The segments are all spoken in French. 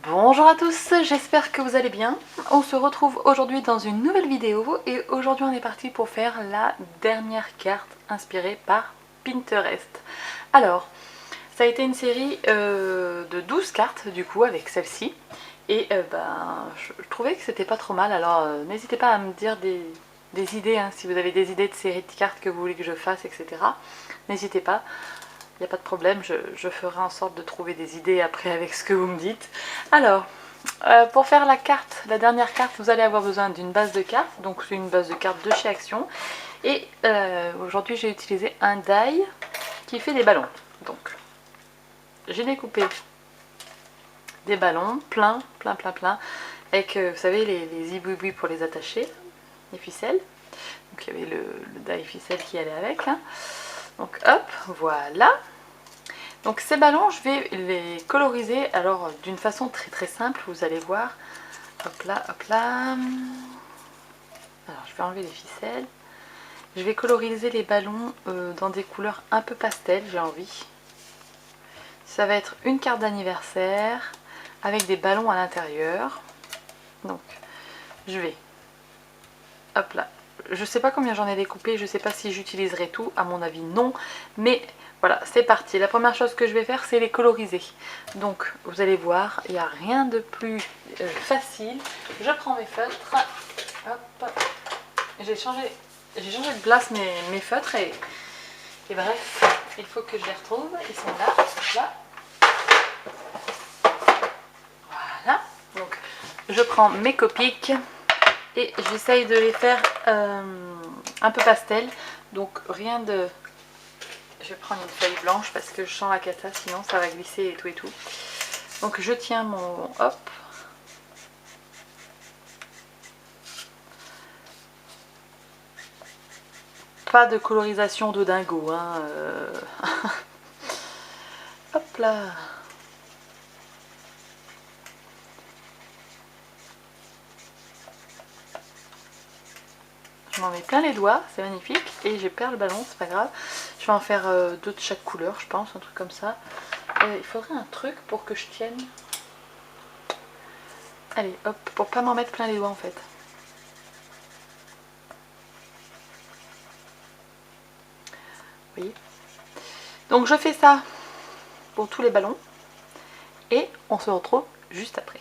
Bonjour à tous, j'espère que vous allez bien. On se retrouve aujourd'hui dans une nouvelle vidéo et aujourd'hui on est parti pour faire la dernière carte inspirée par Pinterest. Alors, ça a été une série de 12 cartes du coup avec celle-ci et je trouvais que c'était pas trop mal, alors n'hésitez pas à me dire des idées, hein, si vous avez des idées de séries de cartes que vous voulez que je fasse, etc. N'hésitez pas. Il n'y a pas de problème, je ferai en sorte de trouver des idées après avec ce que vous me dites. Alors, pour faire la carte, la dernière carte, vous allez avoir besoin d'une base de cartes. Donc c'est une base de cartes de chez Action. Et aujourd'hui j'ai utilisé un die qui fait des ballons. Donc j'ai découpé des ballons plein, avec vous savez les zibouibouis pour les attacher, les ficelles. Donc il y avait le die ficelle qui allait avec. Hein. Donc hop, voilà. Donc ces ballons, je vais les coloriser alors d'une façon très simple, vous allez voir. Hop là, hop là. Alors je vais enlever les ficelles. Je vais coloriser les ballons dans des couleurs un peu pastel, j'ai envie. Ça va être une carte d'anniversaire avec des ballons à l'intérieur. Donc je vais, hop là. Je sais pas combien j'en ai découpé, je sais pas si j'utiliserai tout, à mon avis non, mais voilà, c'est parti. La première chose que je vais faire, c'est les coloriser. Donc vous allez voir, il n'y a rien de plus facile. Je prends mes feutres, hop, j'ai changé de place mes feutres et bref, il faut que je les retrouve, ils sont là, voilà. Donc je prends mes Copics et j'essaye de les faire un peu pastel, donc rien de... Je vais prendre une feuille blanche parce que je sens la cata, sinon ça va glisser et tout. Donc je tiens mon hop. Pas de colorisation de dingo, hein. Hop là. Je m'en mets plein les doigts, c'est magnifique. Et j'ai perdu le ballon, c'est pas grave. Je vais en faire deux de chaque couleur, je pense, un truc comme ça. Il faudrait un truc pour que je tienne. Allez, hop, pour pas m'en mettre plein les doigts en fait. Vous voyez ? Donc je fais ça pour tous les ballons. Et on se retrouve juste après.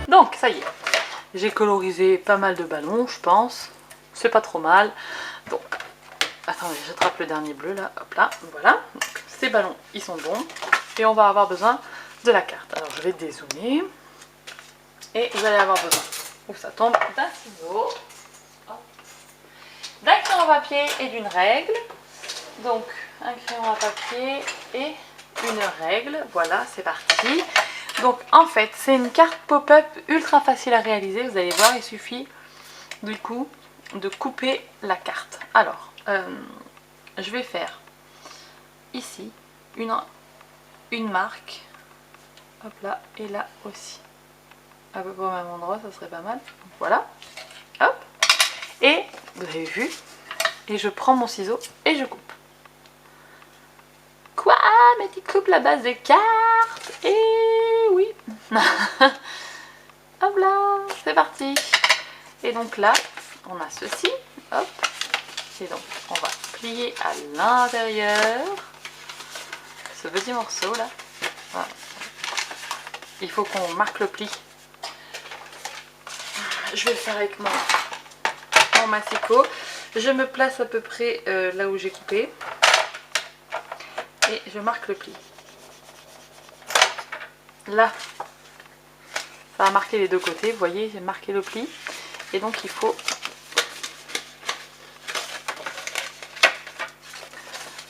Donc ça y est, j'ai colorisé pas mal de ballons, je pense. C'est pas trop mal. Donc, attendez, j'attrape le dernier bleu là, hop là, voilà. Donc, ces ballons, ils sont bons. Et on va avoir besoin de la carte. Alors je vais dézoomer. Et vous allez avoir besoin, où ça tombe, d'un ciseau, d'un crayon à papier et d'une règle. Donc un crayon à papier et une règle. Voilà, c'est parti. Donc en fait c'est une carte pop-up ultra facile à réaliser, vous allez voir, il suffit du coup de couper la carte. Alors je vais faire ici une marque hop là, et là aussi. À peu près au même endroit, ça serait pas mal. Donc, voilà, hop. Et vous avez vu, et je prends mon ciseau et je coupe. Quoi? Mais tu coupes la base des cartes? Et oui. Hop là, c'est parti. Et donc là, on a ceci, hop. Et donc, on va plier à l'intérieur ce petit morceau là. Voilà. Il faut qu'on marque le pli. Je vais le faire avec mon massicot. Je me place à peu près là où j'ai coupé. Et je marque le pli. Là, ça va marquer les deux côtés. Vous voyez, j'ai marqué le pli. Et donc, il faut...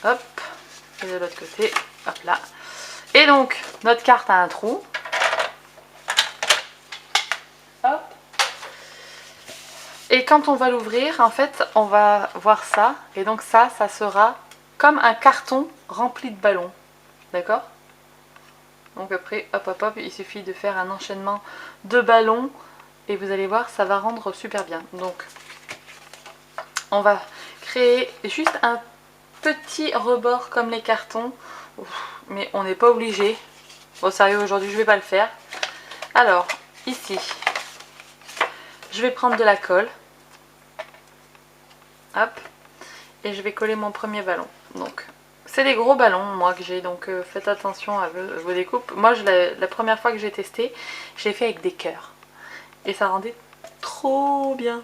Hop. Et de l'autre côté, hop là. Et donc, notre carte a un trou. Hop. Et quand on va l'ouvrir, en fait, on va voir ça. Et donc ça sera comme un carton rempli de ballons. D'accord? Donc après, hop hop hop, il suffit de faire un enchaînement de ballons. Et vous allez voir, ça va rendre super bien. Donc, on va créer juste un petit rebord comme les cartons. Mais on n'est pas obligé. Bon, sérieux, aujourd'hui, je vais pas le faire. Alors, ici, je vais prendre de la colle. Hop. Et je vais coller mon premier ballon. Donc, c'est des gros ballons, moi, que j'ai. Donc, faites attention à vos découpes. Moi, la première fois que j'ai testé, j'ai fait avec des cœurs. Et ça rendait trop bien.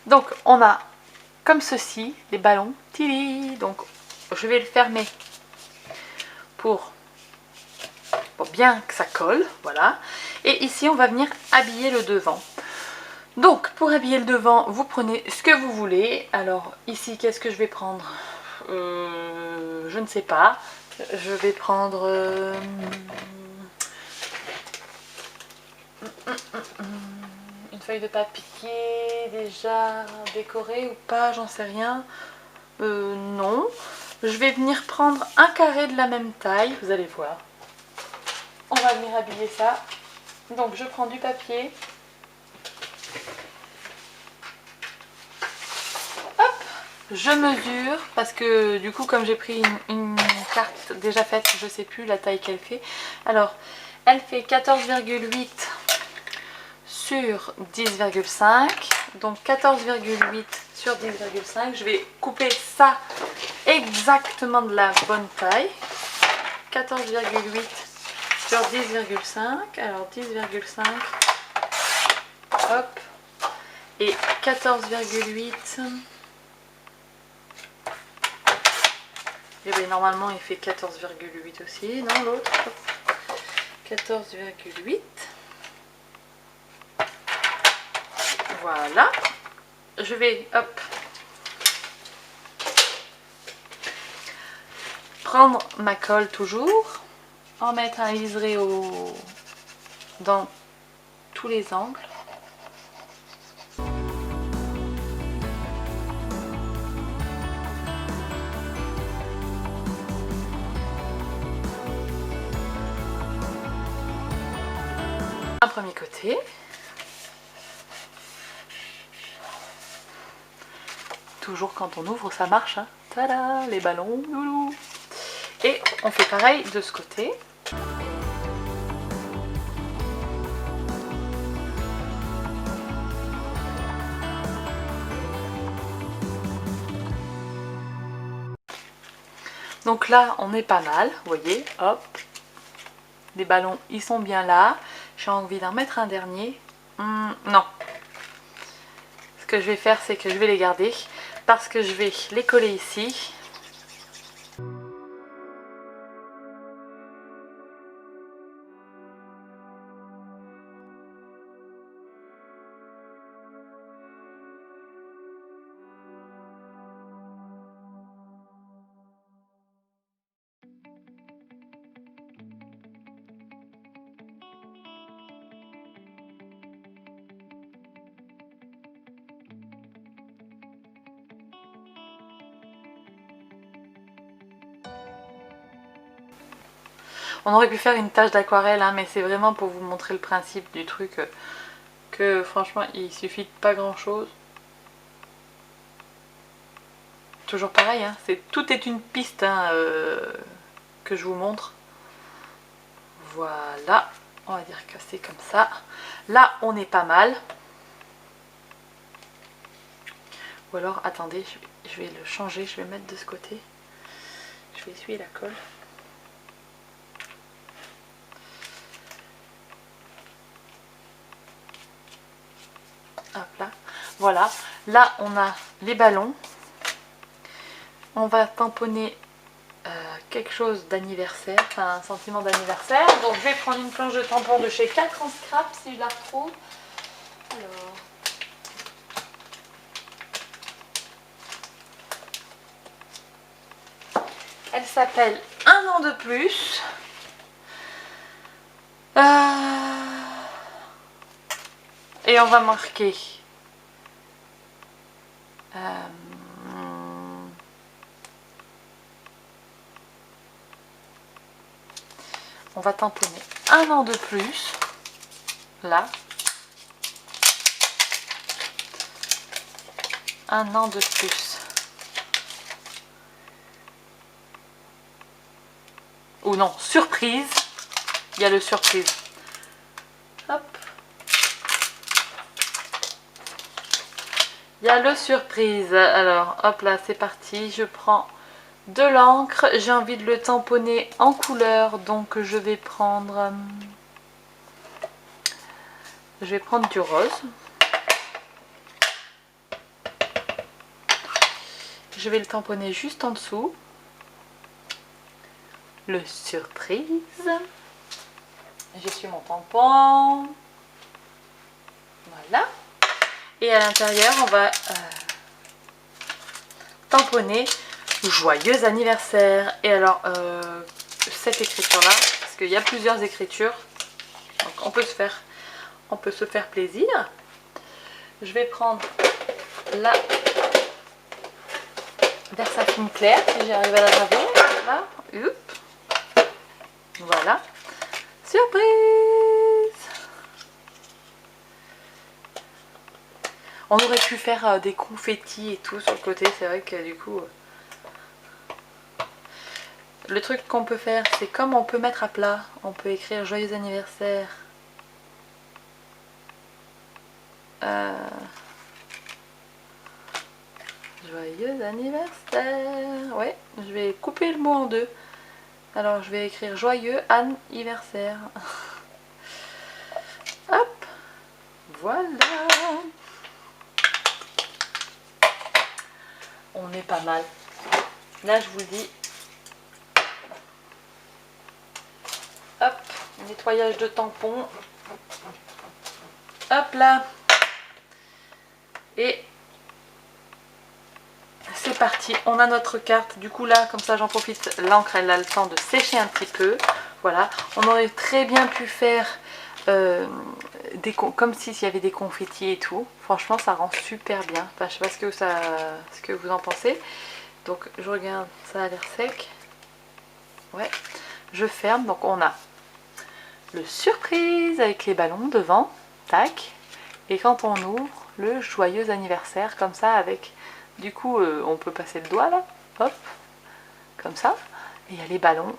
Donc, on a comme ceci, les ballons. Tili. Donc, je vais le fermer pour bien que ça colle. Voilà. Et ici, on va venir habiller le devant. Donc, pour habiller le devant, vous prenez ce que vous voulez. Alors, ici, qu'est-ce que je vais prendre? Je ne sais pas. Je vais prendre... une feuille de papier déjà décorée ou pas, j'en sais rien. Non. Je vais venir prendre un carré de la même taille, vous allez voir. On va venir habiller ça. Donc je prends du papier. Hop, je mesure parce que du coup comme j'ai pris une carte déjà faite, je sais plus la taille qu'elle fait. Alors, elle fait 14,8 sur 10,5. Donc 14,8 sur 10,5. Je vais couper ça exactement de la bonne taille. 14,8 sur 10,5. Alors 10,5. Hop. Et 14,8. Et bien normalement il fait 14,8 aussi. Non, l'autre. 14,8. Voilà. Je vais, hop, prendre ma colle toujours, en mettre un liseré dans tous les angles. Un premier côté. Toujours quand on ouvre ça marche, hein. Tada, les ballons, loulou. Et on fait pareil de ce côté. Donc là on est pas mal, vous voyez, hop. Les ballons ils sont bien là. J'ai envie d'en mettre un dernier. Non. Ce que je vais faire c'est que je vais les garder parce que je vais les coller ici. On aurait pu faire une tache d'aquarelle, hein, mais c'est vraiment pour vous montrer le principe du truc. Que franchement il suffit de pas grand chose. Toujours pareil, hein, tout est une piste, hein, que je vous montre. Voilà, on va dire que c'est comme ça. Là on est pas mal. Ou alors attendez, je vais le changer, je vais mettre de ce côté. Je vais essuyer la colle. Hop là, voilà. Là on a les ballons. On va tamponner quelque chose d'anniversaire, enfin un sentiment d'anniversaire. Donc je vais prendre une planche de tampon de chez 4 en scrap si je la retrouve. Alors. Elle s'appelle Un an de plus. Et on va marquer on va tamponner un an de plus là, un an de plus, ou non, surprise, il y a le surprise, hop, il y a le surprise. Alors hop là, c'est parti, je prends de l'encre, j'ai envie de le tamponner en couleur, donc je vais prendre du rose. Je vais le tamponner juste en dessous. Le surprise. J'essuie mon tampon. Voilà. Et à l'intérieur, on va tamponner joyeux anniversaire. Et alors, cette écriture-là, parce qu'il y a plusieurs écritures, donc on peut se faire plaisir. Je vais prendre la Versafine claire, si j'arrive à la graver. Là, hop. Voilà. Surprise! On aurait pu faire des confettis et tout sur le côté, c'est vrai que du coup... Le truc qu'on peut faire, c'est comme on peut mettre à plat, on peut écrire joyeux anniversaire. Joyeux anniversaire. Ouais, je vais couper le mot en deux. Alors je vais écrire joyeux anniversaire. Hop, voilà. On est pas mal. Là je vous dis. Hop, nettoyage de tampon. Hop là. Et c'est parti, on a notre carte. Du coup là, comme ça j'en profite, l'encre elle a le temps de sécher un petit peu. Voilà, on aurait très bien pu faire comme s'il y avait des confettis et tout. Franchement, ça rend super bien. Enfin, je sais pas ce que vous en pensez. Donc, je regarde, ça a l'air sec. Ouais, je ferme. Donc, on a le surprise avec les ballons devant. Tac. Et quand on ouvre, le joyeux anniversaire, comme ça, avec... Du coup, on peut passer le doigt, là. Hop. Comme ça. Et il y a les ballons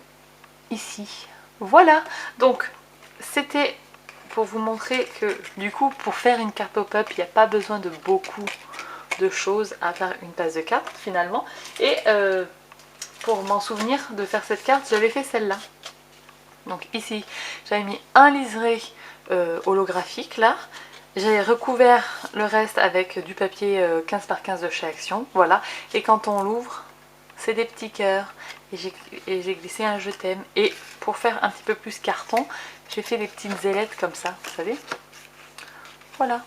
ici. Voilà. Donc, c'était... pour vous montrer que du coup pour faire une carte pop-up il n'y a pas besoin de beaucoup de choses à faire une passe de cartes finalement. Et pour m'en souvenir de faire cette carte, j'avais fait celle-là. Donc ici j'avais mis un liseré holographique là. J'ai recouvert le reste avec du papier 15 par 15 de chez Action. Voilà. Et quand on l'ouvre, c'est des petits cœurs. Et j'ai glissé un je t'aime. Et pour faire un petit peu plus carton, j'ai fait des petites ailettes comme ça, vous savez. Voilà.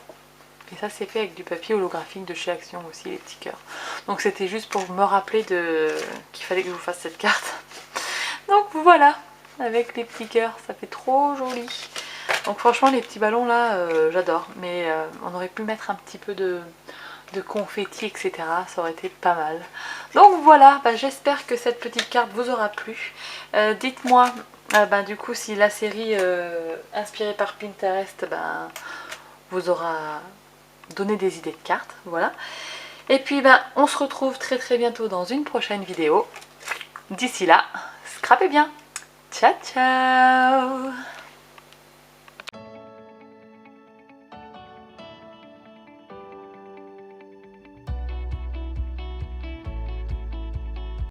Et ça c'est fait avec du papier holographique de chez Action aussi, les petits cœurs. Donc c'était juste pour me rappeler qu'il fallait que je vous fasse cette carte. Donc voilà, avec les petits cœurs, ça fait trop joli. Donc franchement les petits ballons là, j'adore. Mais on aurait pu mettre un petit peu de confetti, etc. Ça aurait été pas mal. Donc voilà, j'espère que cette petite carte vous aura plu. Dites-moi du coup si la série inspirée par Pinterest vous aura donné des idées de cartes. Voilà. Et puis on se retrouve très très bientôt dans une prochaine vidéo. D'ici là, scrapez bien. Ciao ciao.